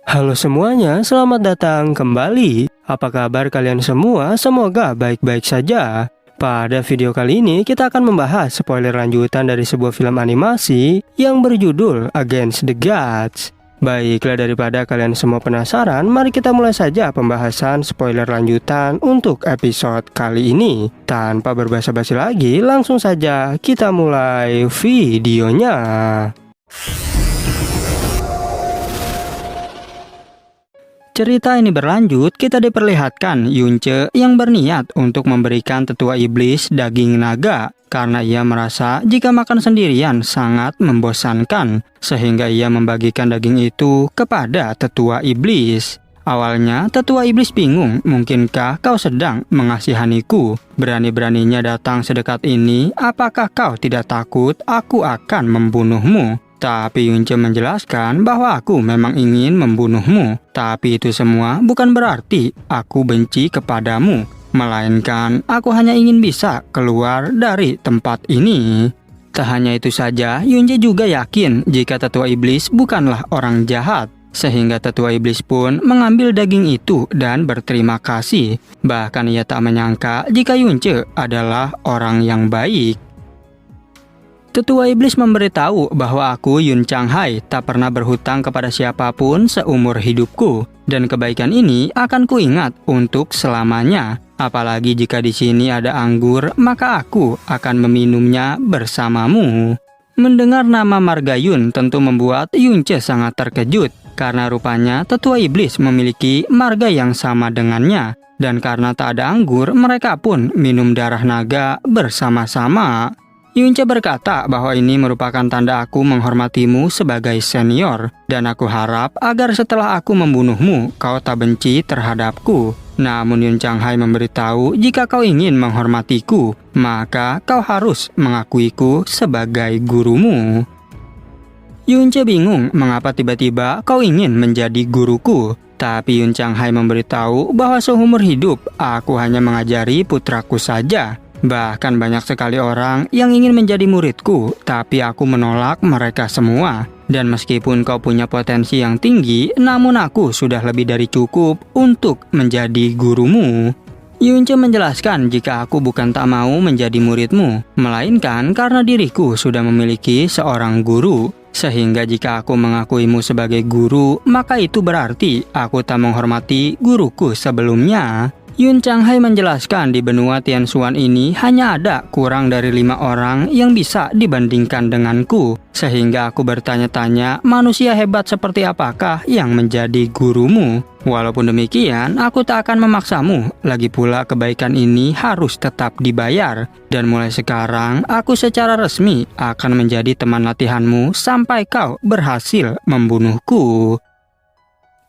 Halo semuanya, selamat datang kembali. Apa kabar kalian semua? Semoga baik-baik saja. Pada video kali ini kita akan membahas spoiler lanjutan dari sebuah film animasi yang berjudul Against the Gods. Baiklah, daripada kalian semua penasaran, mari kita mulai saja pembahasan spoiler lanjutan untuk episode kali ini. Tanpa berbasa-basi lagi, langsung saja kita mulai videonya. Cerita ini berlanjut, kita diperlihatkan Yunce yang berniat untuk memberikan tetua iblis daging naga karena ia merasa jika makan sendirian sangat membosankan, sehingga ia membagikan daging itu kepada tetua iblis. Awalnya tetua iblis bingung, mungkinkah kau sedang mengasihaniku? Berani-beraninya datang sedekat ini, apakah kau tidak takut aku akan membunuhmu? Tapi Yunce menjelaskan bahwa aku memang ingin membunuhmu. Tapi itu semua bukan berarti aku benci kepadamu, melainkan aku hanya ingin bisa keluar dari tempat ini. Tak hanya itu saja, Yunce juga yakin jika tetua iblis bukanlah orang jahat. Sehingga tetua iblis pun mengambil daging itu dan berterima kasih. Bahkan ia tak menyangka jika Yunce adalah orang yang baik. Tetua iblis memberitahu bahwa aku Yun Changhai tak pernah berhutang kepada siapapun seumur hidupku, dan kebaikan ini akan kuingat untuk selamanya. Apalagi jika di sini ada anggur, maka aku akan meminumnya bersamamu. Mendengar nama Margayun tentu membuat Yunce sangat terkejut, karena rupanya tetua iblis memiliki marga yang sama dengannya, dan karena tak ada anggur, mereka pun minum darah naga bersama-sama. Yunce berkata bahwa ini merupakan tanda aku menghormatimu sebagai senior, dan aku harap agar setelah aku membunuhmu, kau tak benci terhadapku. Namun Yun Changhai memberitahu jika kau ingin menghormatiku, maka kau harus mengakuiku sebagai gurumu. Yunce bingung mengapa tiba-tiba kau ingin menjadi guruku. Tapi Yun Changhai memberitahu bahwa seumur hidup aku hanya mengajari putraku saja. Bahkan banyak sekali orang yang ingin menjadi muridku, tapi aku menolak mereka semua. Dan meskipun kau punya potensi yang tinggi, namun aku sudah lebih dari cukup untuk menjadi gurumu. Yunce menjelaskan jika aku bukan tak mau menjadi muridmu, melainkan karena diriku sudah memiliki seorang guru. Sehingga jika aku mengakuimu sebagai guru, maka itu berarti aku tak menghormati guruku sebelumnya. Yun Changhai menjelaskan di benua Tianshuan ini hanya ada kurang dari 5 orang yang bisa dibandingkan denganku. Sehingga aku bertanya-tanya manusia hebat seperti apakah yang menjadi gurumu. Walaupun demikian, aku tak akan memaksamu. Lagi pula kebaikan ini harus tetap dibayar. Dan mulai sekarang, aku secara resmi akan menjadi teman latihanmu sampai kau berhasil membunuhku.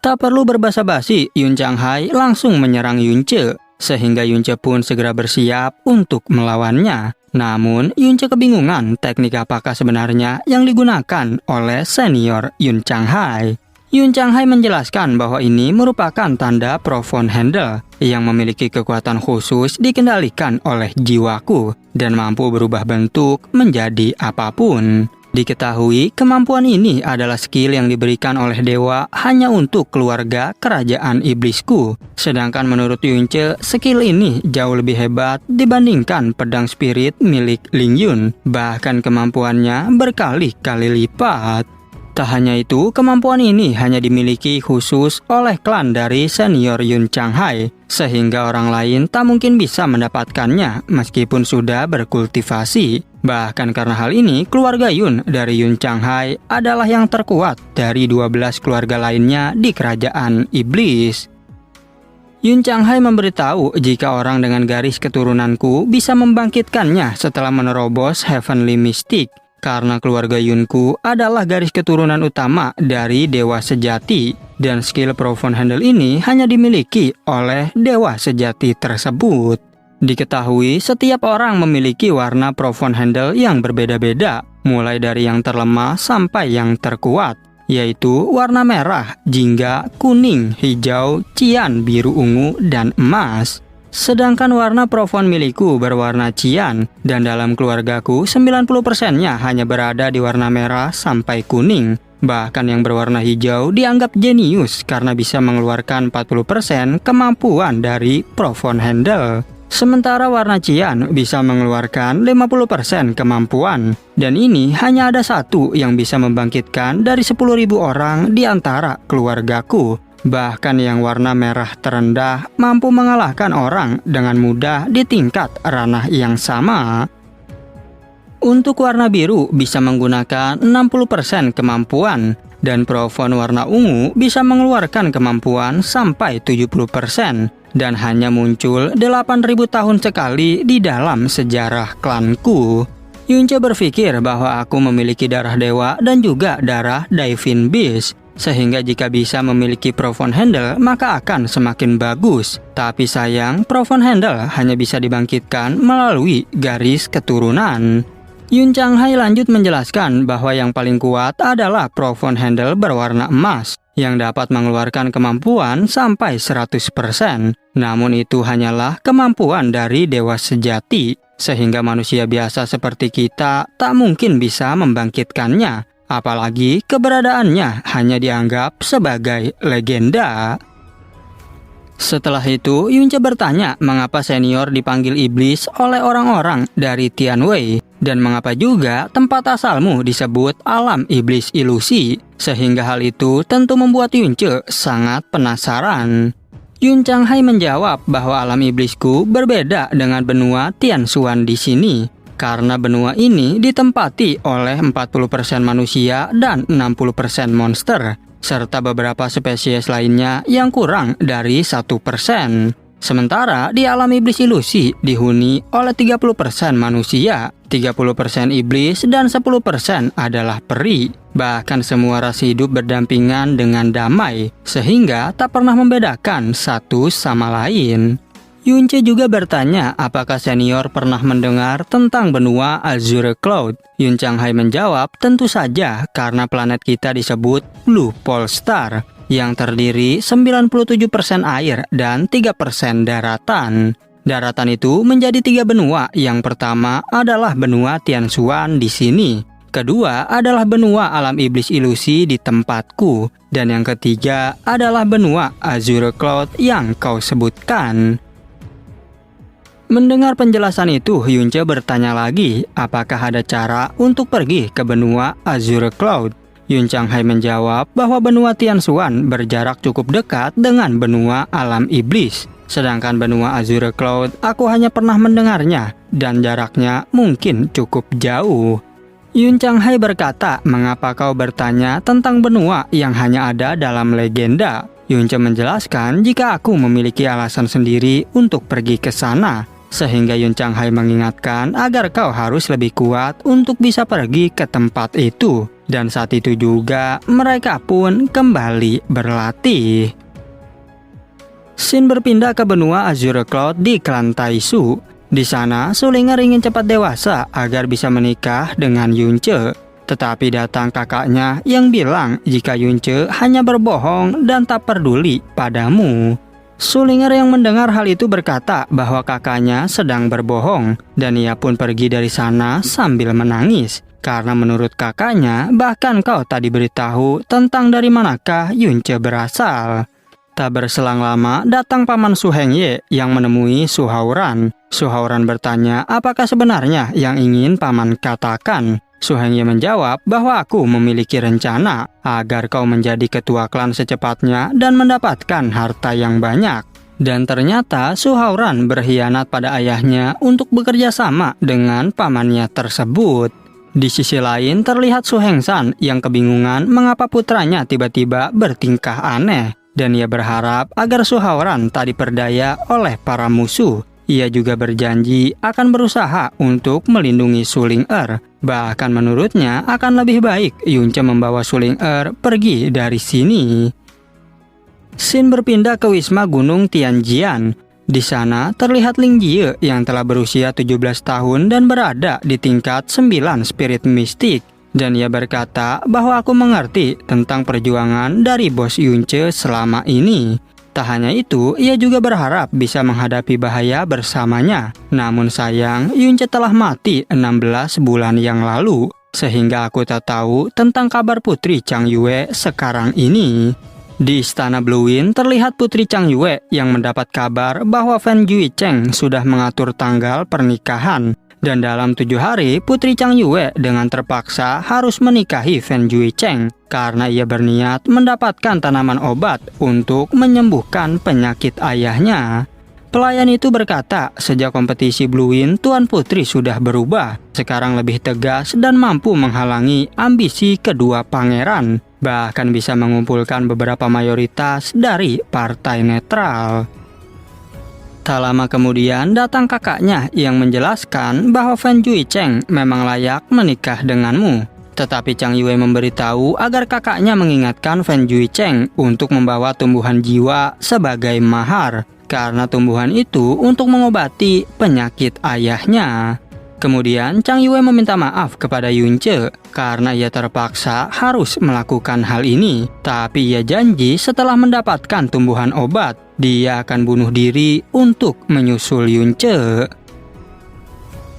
Tak perlu berbasa-basi, Yun Changhai langsung menyerang Yunce, sehingga Yunce pun segera bersiap untuk melawannya. Namun, Yunce kebingungan teknik apakah sebenarnya yang digunakan oleh senior Yun Changhai. Yun Changhai menjelaskan bahwa ini merupakan tanda Profound Handle yang memiliki kekuatan khusus dikendalikan oleh jiwaku dan mampu berubah bentuk menjadi apapun. Diketahui, kemampuan ini adalah skill yang diberikan oleh dewa hanya untuk keluarga kerajaan iblisku. Sedangkan menurut Yunce, skill ini jauh lebih hebat dibandingkan pedang spirit milik Ling Yun. Bahkan kemampuannya berkali-kali lipat. Tak hanya itu, kemampuan ini hanya dimiliki khusus oleh klan dari senior Yun Changhai, sehingga orang lain tak mungkin bisa mendapatkannya meskipun sudah berkultivasi. Bahkan karena hal ini, keluarga Yun dari Yun Changhai adalah yang terkuat dari 12 keluarga lainnya di kerajaan iblis. Yun Changhai memberitahu jika orang dengan garis keturunanku bisa membangkitkannya setelah menerobos Heavenly Mystic. Karena keluarga Yunku adalah garis keturunan utama dari dewa sejati, dan skill Profound Handle ini hanya dimiliki oleh dewa sejati tersebut. Diketahui setiap orang memiliki warna Profound Handle yang berbeda-beda, mulai dari yang terlemah sampai yang terkuat, yaitu warna merah, jingga, kuning, hijau, cian, biru ungu, dan emas. Sedangkan warna Profound milikku berwarna cian, dan dalam keluargaku 90%-nya hanya berada di warna merah sampai kuning. Bahkan yang berwarna hijau dianggap jenius karena bisa mengeluarkan 40% kemampuan dari Proton Handle. Sementara warna cian bisa mengeluarkan 50% kemampuan. Dan ini hanya ada satu yang bisa membangkitkan dari 10.000 orang di antara keluargaku. Bahkan yang warna merah terendah mampu mengalahkan orang dengan mudah di tingkat ranah yang sama. Untuk warna biru bisa menggunakan 60% kemampuan, dan Proton warna ungu bisa mengeluarkan kemampuan sampai 70%, dan hanya muncul 8.000 tahun sekali di dalam sejarah klanku. Yunce berpikir bahwa aku memiliki darah dewa dan juga darah Divine Beast, sehingga jika bisa memiliki Proton Handle maka akan semakin bagus. Tapi sayang, Proton Handle hanya bisa dibangkitkan melalui garis keturunan. Yun Changhai lanjut menjelaskan bahwa yang paling kuat adalah Proton Handle berwarna emas, yang dapat mengeluarkan kemampuan sampai 100%. Namun itu hanyalah kemampuan dari dewa sejati, sehingga manusia biasa seperti kita tak mungkin bisa membangkitkannya. Apalagi keberadaannya hanya dianggap sebagai legenda. Setelah itu, Yunce bertanya mengapa senior dipanggil iblis oleh orang-orang dari Tianwei, dan mengapa juga tempat asalmu disebut alam iblis ilusi, sehingga hal itu tentu membuat Yunce sangat penasaran. Yun Changhai menjawab bahwa alam iblisku berbeda dengan benua Tianshuan di sini, karena benua ini ditempati oleh 40% manusia dan 60% monster, serta beberapa spesies lainnya yang kurang dari 1%. Sementara di alam iblis ilusi dihuni oleh 30% manusia, 30% iblis, dan 10% adalah peri. Bahkan semua ras hidup berdampingan dengan damai, sehingga tak pernah membedakan satu sama lain. Yunce juga bertanya apakah senior pernah mendengar tentang benua Azure Cloud. Yun Changhai menjawab tentu saja karena planet kita disebut Blue Pole Star, yang terdiri 97% air dan 3% daratan. Daratan itu menjadi 3 benua. Yang pertama adalah benua Tianshuan di sini. Kedua adalah benua alam iblis ilusi di tempatku. Dan yang ketiga adalah benua Azure Cloud yang kau sebutkan. Mendengar penjelasan itu, Yunce bertanya lagi, apakah ada cara untuk pergi ke benua Azure Cloud? Yun Changhai menjawab bahwa benua Tianshuan berjarak cukup dekat dengan benua alam iblis. Sedangkan benua Azure Cloud, aku hanya pernah mendengarnya, dan jaraknya mungkin cukup jauh. Yun Changhai berkata, mengapa kau bertanya tentang benua yang hanya ada dalam legenda? Yunce menjelaskan jika aku memiliki alasan sendiri untuk pergi ke sana. Sehingga Yun Changhai mengingatkan agar kau harus lebih kuat untuk bisa pergi ke tempat itu. Dan saat itu juga mereka pun kembali berlatih. Shin berpindah ke benua Azure Cloud di klan Taisu. Di sana, Sulinger ingin cepat dewasa agar bisa menikah dengan Yunce. Tetapi datang kakaknya yang bilang jika Yunce hanya berbohong dan tak peduli padamu. Sulinger yang mendengar hal itu berkata bahwa kakaknya sedang berbohong, dan ia pun pergi dari sana sambil menangis. Karena menurut kakaknya, bahkan kau tak diberitahu tentang dari manakah Yunce berasal. Tak berselang lama, datang paman Su Hengye yang menemui Su Haoran. Su Haoran bertanya apakah sebenarnya yang ingin paman katakan. Su Hengye menjawab bahwa aku memiliki rencana agar kau menjadi ketua klan secepatnya dan mendapatkan harta yang banyak. Dan ternyata Su Haoran berkhianat pada ayahnya untuk bekerja sama dengan pamannya tersebut. Di sisi lain terlihat Su Hengsan yang kebingungan mengapa putranya tiba-tiba bertingkah aneh. Dan ia berharap agar Su Haoran tak diperdaya oleh para musuh. Ia juga berjanji akan berusaha untuk melindungi Sulinger. Bahkan menurutnya akan lebih baik Yunce membawa Sulinger pergi dari sini. Shin berpindah ke wisma gunung Tianjian. Di sana terlihat Ling Jie yang telah berusia 17 tahun dan berada di tingkat 9 spirit mistik. Dan ia berkata bahwa aku mengerti tentang perjuangan dari bos Yunce selama ini. Tak hanya itu, ia juga berharap bisa menghadapi bahaya bersamanya. Namun sayang, Yunce telah mati 16 bulan yang lalu. sehingga aku tak tahu tentang kabar Putri Chang Yue sekarang ini. Di Istana Bluewind terlihat Putri Chang Yue yang mendapat kabar bahwa Fan Juicheng sudah mengatur tanggal pernikahan. Dan dalam 7 hari, Putri Chang Yue dengan terpaksa harus menikahi Fan Juicheng karena ia berniat mendapatkan tanaman obat untuk menyembuhkan penyakit ayahnya. Pelayan itu berkata, sejak kompetisi Bluewind, Tuan Putri sudah berubah. Sekarang lebih tegas dan mampu menghalangi ambisi kedua pangeran. Bahkan bisa mengumpulkan beberapa mayoritas dari partai netral. Tak lama kemudian datang kakaknya yang menjelaskan bahwa Fan Juicheng memang layak menikah denganmu. Tetapi Chang Yue memberitahu agar kakaknya mengingatkan Fan Juicheng untuk membawa tumbuhan jiwa sebagai mahar, karena tumbuhan itu untuk mengobati penyakit ayahnya. Kemudian Chang Yue meminta maaf kepada Yunce karena ia terpaksa harus melakukan hal ini. Tapi ia janji setelah mendapatkan tumbuhan obat, dia akan bunuh diri untuk menyusul Yunce.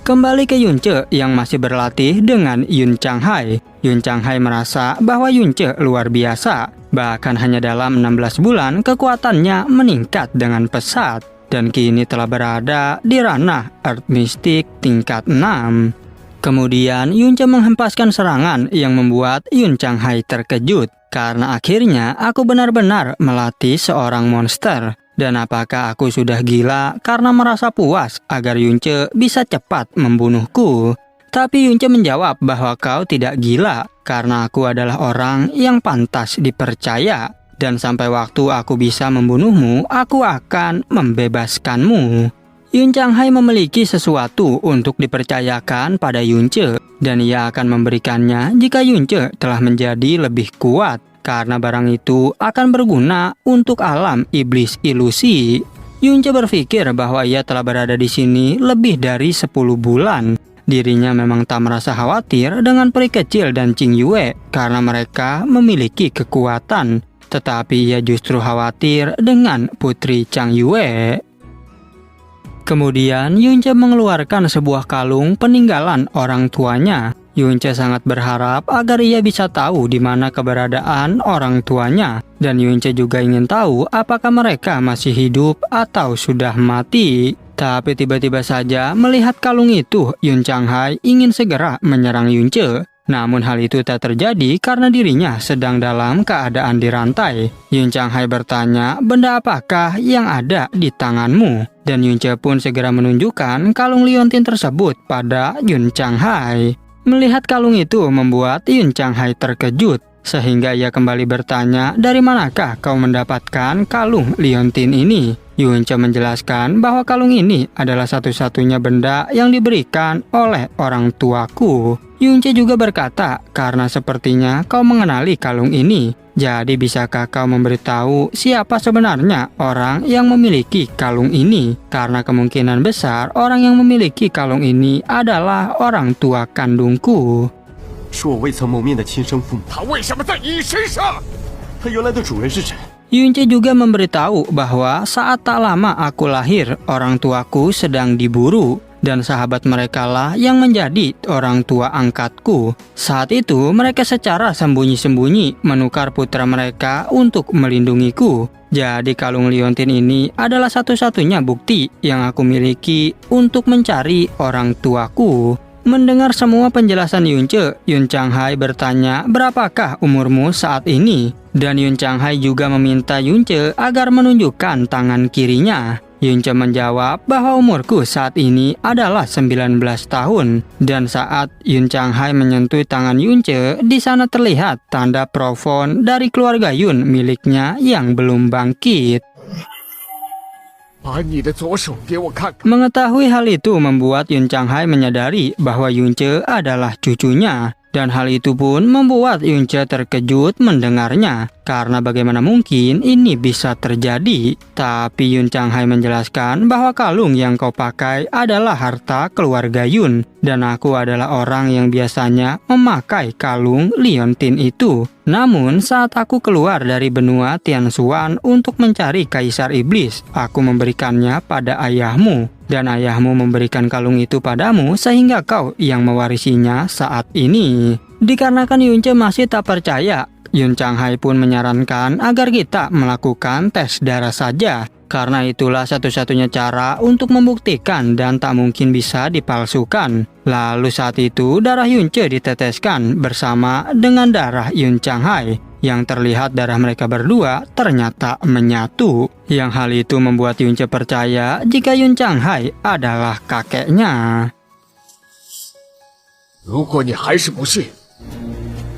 Kembali ke Yunce yang masih berlatih dengan Yun Changhai. Yun Changhai merasa bahwa Yunce luar biasa. Bahkan hanya dalam 16 bulan kekuatannya meningkat dengan pesat. Dan kini telah berada di ranah Earth Mystic tingkat 6. Kemudian Yunce menghempaskan serangan yang membuat Yun Changhai terkejut. Karena akhirnya aku benar-benar melatih seorang monster. Dan apakah aku sudah gila karena merasa puas agar Yunce bisa cepat membunuhku? Tapi Yunce menjawab bahwa kau tidak gila karena aku adalah orang yang pantas dipercaya. Dan sampai waktu aku bisa membunuhmu, aku akan membebaskanmu. Yun Changhai memiliki sesuatu untuk dipercayakan pada Yunce, dan ia akan memberikannya jika Yunce telah menjadi lebih kuat, karena barang itu akan berguna untuk alam iblis ilusi. Yunce berpikir bahwa ia telah berada di sini lebih dari 10 bulan. Dirinya memang tak merasa khawatir dengan peri kecil dan Qing Yue karena mereka memiliki kekuatan. Tetapi ia justru khawatir dengan Putri Chang Yue. Kemudian Yunce mengeluarkan sebuah kalung peninggalan orang tuanya. Yunce sangat berharap agar ia bisa tahu di mana keberadaan orang tuanya. Dan Yunce juga ingin tahu apakah mereka masih hidup atau sudah mati. Tapi tiba-tiba saja melihat kalung itu, Yun Changhai ingin segera menyerang Yunce. Namun hal itu tak terjadi karena dirinya sedang dalam keadaan dirantai. Yun Changhai bertanya, benda apakah yang ada di tanganmu? Dan Yunce pun segera menunjukkan kalung liontin tersebut pada Yun Changhai. Melihat kalung itu membuat Yun Changhai terkejut. Sehingga ia kembali bertanya, dari manakah kau mendapatkan kalung liontin ini? Yunce menjelaskan bahwa kalung ini adalah satu-satunya benda yang diberikan oleh orang tuaku. Yunce juga berkata, karena sepertinya kau mengenali kalung ini. Jadi bisakah kau memberitahu siapa sebenarnya orang yang memiliki kalung ini? Karena kemungkinan besar orang yang memiliki kalung ini adalah orang tua kandungku. 是我未曾谋面的亲生父母。他为什么在你身上？他原来的主人是谁？ Yunce juga memberitahu bahwa saat tak lama aku lahir, orang tuaku sedang diburu. Dan sahabat merekalah yang menjadi orang tua angkatku. Saat itu mereka secara sembunyi-sembunyi menukar putra mereka untuk melindungiku. Jadi kalung liontin ini adalah satu-satunya bukti yang aku miliki untuk mencari orang tuaku. Mendengar semua penjelasan Yunce, Yun Changhai bertanya, berapakah umurmu saat ini? Dan Yun Changhai juga meminta Yunce agar menunjukkan tangan kirinya. Yunce menjawab bahwa umurku saat ini adalah 19 tahun. Dan saat Yun Changhai menyentuh tangan Yunce, di sana terlihat tanda profon dari keluarga Yun miliknya yang belum bangkit. Mengetahui hal itu membuat Yun Changhai menyadari bahwa Yunce adalah cucunya. Dan hal itu pun membuat Yunce terkejut mendengarnya. karena bagaimana mungkin ini bisa terjadi. Tapi Yun Changhai menjelaskan bahwa kalung yang kau pakai adalah harta keluarga Yun, dan aku adalah orang yang biasanya memakai kalung liontin itu. Namun saat aku keluar dari benua Tianshuan untuk mencari Kaisar Iblis, aku memberikannya pada ayahmu, dan ayahmu memberikan kalung itu padamu sehingga kau yang mewarisinya saat ini. Dikarenakan Yunce masih tak percaya, Yun Changhai pun menyarankan agar kita melakukan tes darah saja, karena itulah satu-satunya cara untuk membuktikan dan tak mungkin bisa dipalsukan. Lalu saat itu darah Yunce diteteskan bersama dengan darah Yun Changhai. Yang terlihat darah mereka berdua ternyata menyatu. Yang hal itu membuat Yunce percaya jika Yun Changhai adalah kakeknya. 如果你还是不信，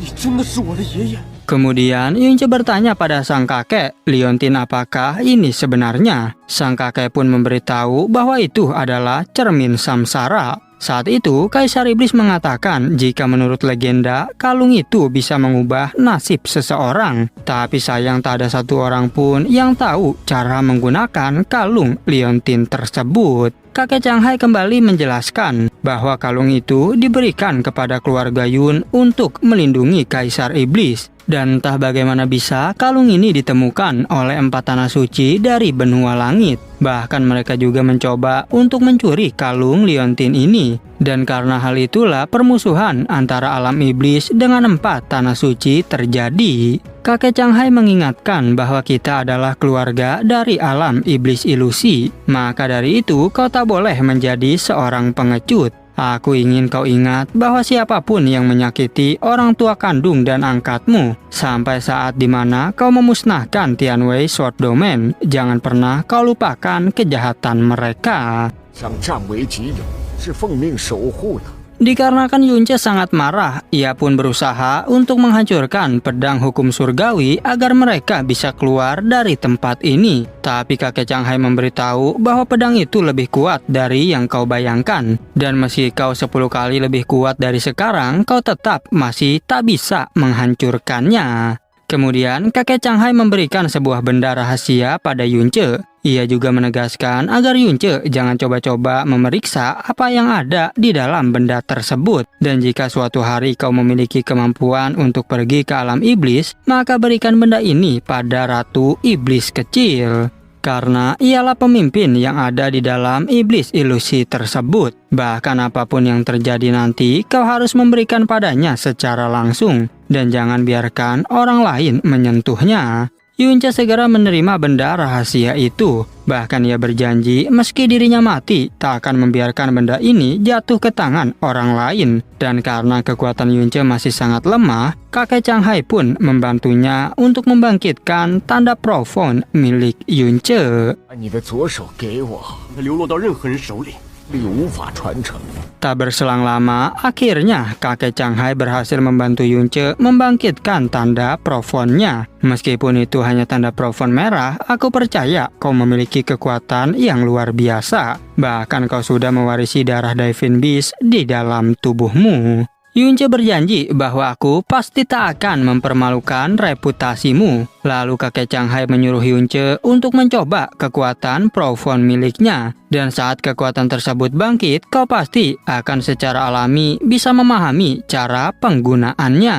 你真的是我的爷爷。 Kemudian Yunce bertanya pada sang kakek, liontin apakah ini sebenarnya? Sang kakek pun memberitahu bahwa itu adalah cermin samsara. Saat itu Kaisar Iblis mengatakan jika menurut legenda kalung itu bisa mengubah nasib seseorang. Tapi sayang tak ada satu orang pun yang tahu cara menggunakan kalung liontin tersebut. Kakek Changhai kembali menjelaskan bahwa kalung itu diberikan kepada keluarga Yun untuk melindungi Kaisar Iblis. Dan entah bagaimana bisa kalung ini ditemukan oleh 4 tanah suci dari benua langit. Bahkan mereka juga mencoba untuk mencuri kalung liontin ini. Dan karena hal itulah permusuhan antara alam iblis dengan 4 tanah suci terjadi. Kakek Changhai mengingatkan bahwa kita adalah keluarga dari alam iblis ilusi. Maka dari itu kau tak boleh menjadi seorang pengecut. Aku ingin kau ingat bahwa siapapun yang menyakiti orang tua kandung dan angkatmu, sampai saat dimana kau memusnahkan Tianwei Sword Domain, jangan pernah kau lupakan kejahatan mereka. 想占为己有，是奉命守护的。 Dikarenakan Yunce sangat marah, ia pun berusaha untuk menghancurkan pedang hukum surgawi agar mereka bisa keluar dari tempat ini. Tapi kakek Changhai memberitahu bahwa pedang itu lebih kuat dari yang kau bayangkan. Dan meski kau 10 kali lebih kuat dari sekarang, kau tetap masih tak bisa menghancurkannya. Kemudian kakek Changhai memberikan sebuah benda rahasia pada Yunce. Ia juga menegaskan agar Yunce jangan coba-coba memeriksa apa yang ada di dalam benda tersebut. Dan jika suatu hari kau memiliki kemampuan untuk pergi ke alam iblis, maka berikan benda ini pada Ratu Iblis Kecil. Karena ialah pemimpin yang ada di dalam iblis ilusi tersebut. Bahkan apapun yang terjadi nanti, kau harus memberikan padanya secara langsung. Dan jangan biarkan orang lain menyentuhnya. Yunce segera menerima benda rahasia itu. Bahkan ia berjanji meski dirinya mati, tak akan membiarkan benda ini jatuh ke tangan orang lain. Dan karena kekuatan Yunce masih sangat lemah, kakek Changhai pun membantunya untuk membangkitkan tanda Profon milik Yunce. 把你的左手给我，流落到任何人手里，力无法传承。 Tak berselang lama, akhirnya kakek Changhai berhasil membantu Yunce membangkitkan tanda Profonnya. Meskipun itu hanya tanda Profon merah, aku percaya kau memiliki kekuatan yang luar biasa. Bahkan kau sudah mewarisi darah Divine Beast di dalam tubuhmu. Yunce berjanji bahwa aku pasti tak akan mempermalukan reputasimu. Lalu kakek Changhai menyuruh Yunce untuk mencoba kekuatan Profon miliknya. Dan saat kekuatan tersebut bangkit, kau pasti akan secara alami bisa memahami cara penggunaannya.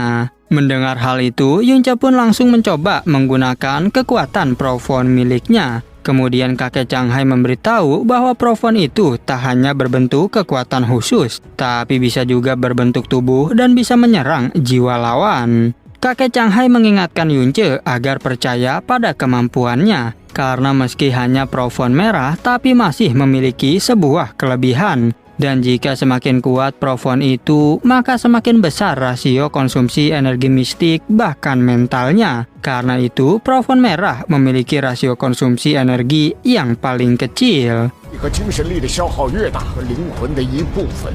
Mendengar hal itu, Yunce pun langsung mencoba menggunakan kekuatan Profon miliknya. Kemudian kakek Changhai memberitahu bahwa Profon itu tak hanya berbentuk kekuatan khusus, tapi bisa juga berbentuk tubuh dan bisa menyerang jiwa lawan. Kakek Changhai mengingatkan Yunce agar percaya pada kemampuannya, karena meski hanya Profon merah tapi masih memiliki sebuah kelebihan. Dan jika semakin kuat Profon itu, maka semakin besar rasio konsumsi energi mistik bahkan mentalnya. Karena itu, Profon merah memiliki rasio konsumsi energi yang paling kecil. 你和精神力的消耗越大，和灵魂的一部分，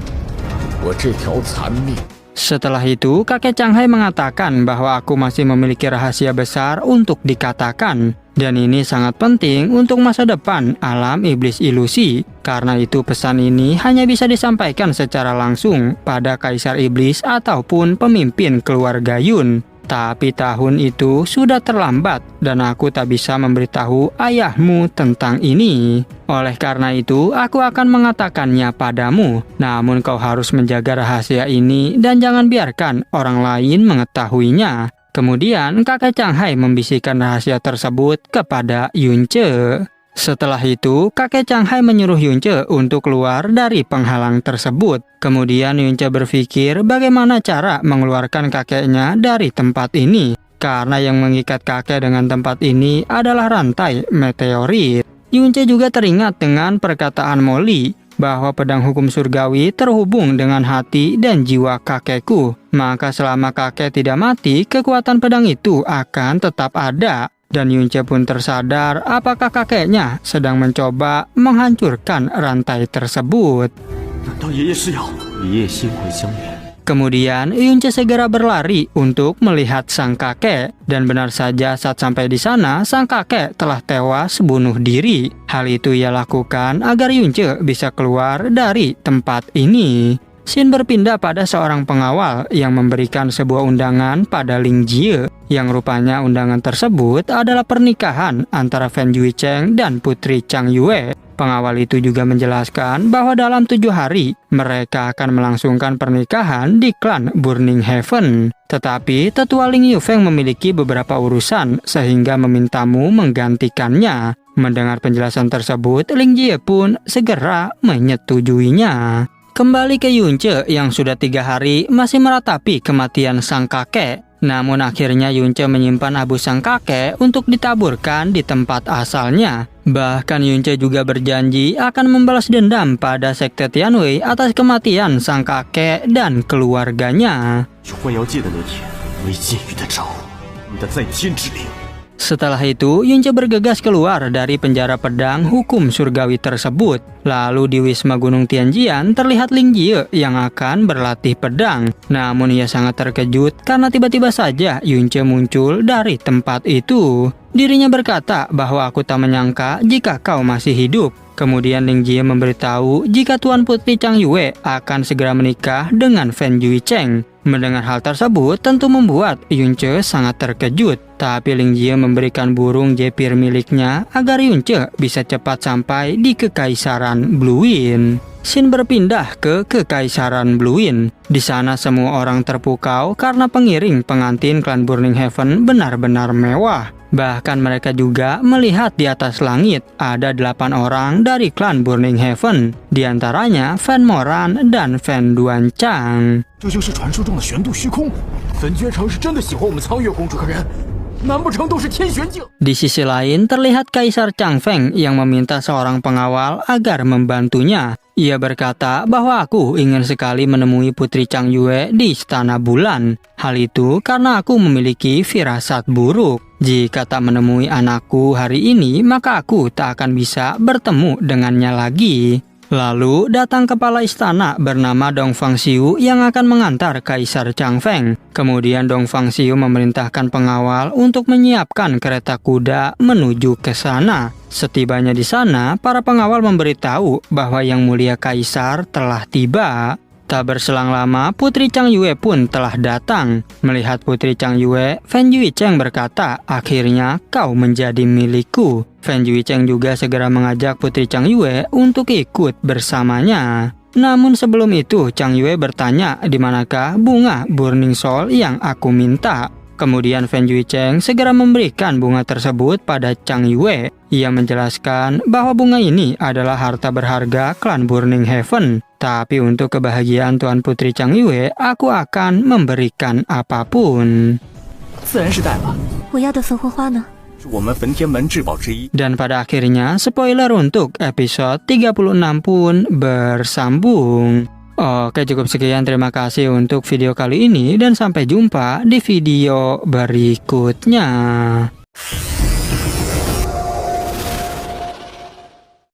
我这条残命。 Setelah itu, kakek Changhai mengatakan bahwa aku masih memiliki rahasia besar untuk dikatakan. Dan ini sangat penting untuk masa depan alam iblis ilusi. Karena itu pesan ini hanya bisa disampaikan secara langsung pada Kaisar Iblis ataupun pemimpin keluarga Yun. Tapi tahun itu sudah terlambat dan aku tak bisa memberitahu ayahmu tentang ini. Oleh karena itu, aku akan mengatakannya padamu. Namun kau harus menjaga rahasia ini dan jangan biarkan orang lain mengetahuinya. Kemudian kakek Changhai membisikkan rahasia tersebut kepada Yunce. Setelah itu, kakek Changhai menyuruh Yunce untuk keluar dari penghalang tersebut. Kemudian Yunce berpikir bagaimana cara mengeluarkan kakeknya dari tempat ini. Karena yang mengikat kakek dengan tempat ini adalah rantai meteorit. Yunce juga teringat dengan perkataan Molly bahwa pedang hukum surgawi terhubung dengan hati dan jiwa kakekku. Maka selama kakek tidak mati, kekuatan pedang itu akan tetap ada. Dan Yunce pun tersadar apakah kakeknya sedang mencoba menghancurkan rantai tersebut. Kemudian Yunce segera berlari untuk melihat sang kakek. Dan benar saja saat sampai di sana, sang kakek telah tewas bunuh diri. Hal itu ia lakukan agar Yunce bisa keluar dari tempat ini. Scene berpindah pada seorang pengawal yang memberikan sebuah undangan pada Ling Jie, yang rupanya undangan tersebut adalah pernikahan antara Fan Yuicheng dan Putri Chang Yue. Pengawal itu juga menjelaskan bahwa dalam 7 hari mereka akan melangsungkan pernikahan di klan Burning Heaven. Tetapi tetua Ling Yufeng memiliki beberapa urusan sehingga memintamu menggantikannya. Mendengar penjelasan tersebut, Ling Jie pun segera menyetujuinya. Kembali ke Yunce yang sudah 3 hari masih meratapi kematian sang kakek. Namun akhirnya Yunce menyimpan abu sang kakek untuk ditaburkan di tempat asalnya. Bahkan Yunce juga berjanji akan membalas dendam pada sekte Tianwei atas kematian sang kakek dan keluarganya. Setelah itu, Yunce bergegas keluar dari penjara pedang hukum surgawi tersebut. Lalu di Wisma Gunung Tianjian terlihat Ling Jie yang akan berlatih pedang. Namun ia sangat terkejut karena tiba-tiba saja Yunce muncul dari tempat itu. Dirinya berkata bahwa aku tak menyangka jika kau masih hidup. Kemudian Ling Jie memberitahu jika Tuan Putri Chang Yue akan segera menikah dengan Fan Yuicheng. Mendengar hal tersebut tentu membuat Yunce sangat terkejut. Tapi Ling Jie memberikan burung jepir miliknya agar Yunce bisa cepat sampai di Kekaisaran Bluewind. Scene berpindah ke Kekaisaran Bluewind. Di sana semua orang terpukau karena pengiring pengantin klan Burning Heaven benar-benar mewah. Bahkan mereka juga melihat di atas langit ada 8 orang dari klan Burning Heaven. Di antaranya Fan Moran dan Fan Duanchang. Di sisi lain terlihat Kaisar Changfeng yang meminta seorang pengawal agar membantunya. Ia berkata bahwa aku ingin sekali menemui Putri Chang Yue di Istana Bulan. Hal itu karena aku memiliki firasat buruk. Jika tak menemui anakku hari ini, maka aku tak akan bisa bertemu dengannya lagi. Lalu datang kepala istana bernama Dong Fangxiu yang akan mengantar Kaisar Changfeng. Kemudian Dong Fangxiu memerintahkan pengawal untuk menyiapkan kereta kuda menuju ke sana. Setibanya di sana, para pengawal memberitahu bahwa Yang Mulia Kaisar telah tiba. Tak berselang lama, Putri Chang Yue pun telah datang. Melihat Putri Chang Yue, Fan Yuicheng berkata, akhirnya kau menjadi milikku. Fan Yuicheng juga segera mengajak Putri Chang Yue untuk ikut bersamanya. Namun sebelum itu, Chang Yue bertanya di manakah bunga Burning Soul yang aku minta. Kemudian Fan Yuicheng segera memberikan bunga tersebut pada Chang Yue. Ia menjelaskan bahwa bunga ini adalah harta berharga klan Burning Heaven. Tapi untuk kebahagiaan Tuan Putri Chang Yue, aku akan memberikan apapun. Dan pada akhirnya, spoiler untuk episode 36 pun bersambung. Oke, cukup sekian. Terima kasih untuk video kali ini dan sampai jumpa di video berikutnya.